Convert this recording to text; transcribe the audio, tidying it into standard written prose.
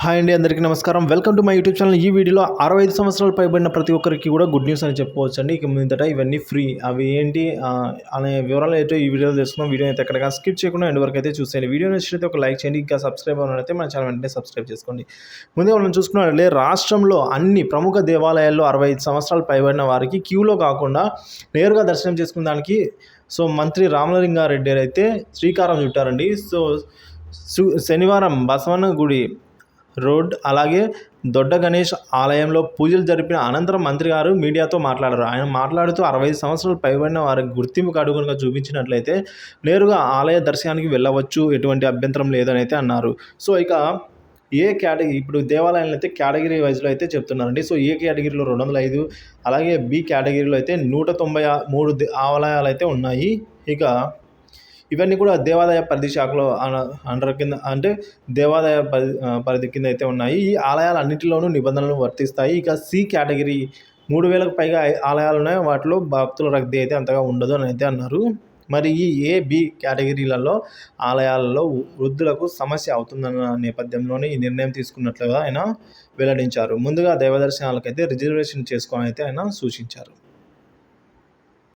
Hi అండి, అందరికీ నమస్కారం. Welcome to my YouTube channel. ఈ వీడియోలో 65 సంవత్సరాలు పైబడిన ప్రతి ఒక్కరికి కూడా గుడ్ న్యూస్ అని చెప్పుకోవచ్చండి. ఇక మీదట ఇవన్నీ ఫ్రీ. అవి ఏంటి అనే వివరాలు అయితే ఈ వీడియోలో తెలుసుకుందాం. వీడియో అయితే ఎక్కడికి స్కిప్ చేయకుండా ఎండ్ వరకు అయితే చూసేయండి. వీడియో నచ్చినట్లయితే ఒక లైక్ చేయండి. ఇంకా సబ్స్క్రైబ్ అవ్వాలంటే మన ఛానల్ వెంటనే సబ్స్క్రైబ్ చేసుకోండి. ముందుగా మనం చూసుకున్నట్లయితే రాష్ట్రంలో అన్ని ప్రముఖ దేవాలయాల్లో 65 సంవత్సరాలు పైబడిన వారికి క్యూలో కాకుండా నేరుగా దర్శనం చేసుకునే దానికి మంత్రి రామలింగారెడ్డి అయితే శ్రీకారం చుట్టారండి. శనివారం బసవన్న గుడి రోడ్ అలాగే దొడ్డ గణేష్ ఆలయంలో పూజలు జరిపిన అనంతరం మంత్రి గారు మీడియాతో మాట్లాడారు. ఆయన మాట్లాడుతూ 65 సంవత్సరాలు పైబడిన వారికి గుర్తింపు అడుగునుగా చూపించినట్లయితే నేరుగా ఆలయ దర్శనానికి వెళ్ళవచ్చు, ఎటువంటి అభ్యంతరం లేదని అయితే అన్నారు. ఇక ఏ కేటగిరీ ఇప్పుడు దేవాలయాలను అయితే కేటగిరీ వైజ్లో అయితే చెప్తున్నారండి. ఏ కేటగిరీలో 205, అలాగే బి కేటగిరీలో అయితే 193 ఆలయాలు అయితే ఉన్నాయి. ఇక ఇవన్నీ కూడా దేవాదాయ పరిధి శాఖలో అండర్ కింద అంటే దేవాదాయ పరిధి కింద అయితే ఉన్నాయి. ఈ ఆలయాలన్నింటిలోనూ నిబంధనలు వర్తిస్తాయి. ఇక సి కేటగిరీ 3000కు పైగా ఆలయాలు ఉన్నాయి. వాటిలో భక్తుల రద్దీ అయితే అంతగా ఉండదు అని అయితే అన్నారు. మరి ఈ బి కేటగిరీలలో ఆలయాలలో వృద్ధులకు సమస్య అవుతుందన్న నేపథ్యంలోనే ఈ నిర్ణయం తీసుకున్నట్లుగా ఆయన వెల్లడించారు. ముందుగా దైవ దర్శనాలకైతే రిజర్వేషన్ చేసుకోవాలని అయితే ఆయన సూచించారు.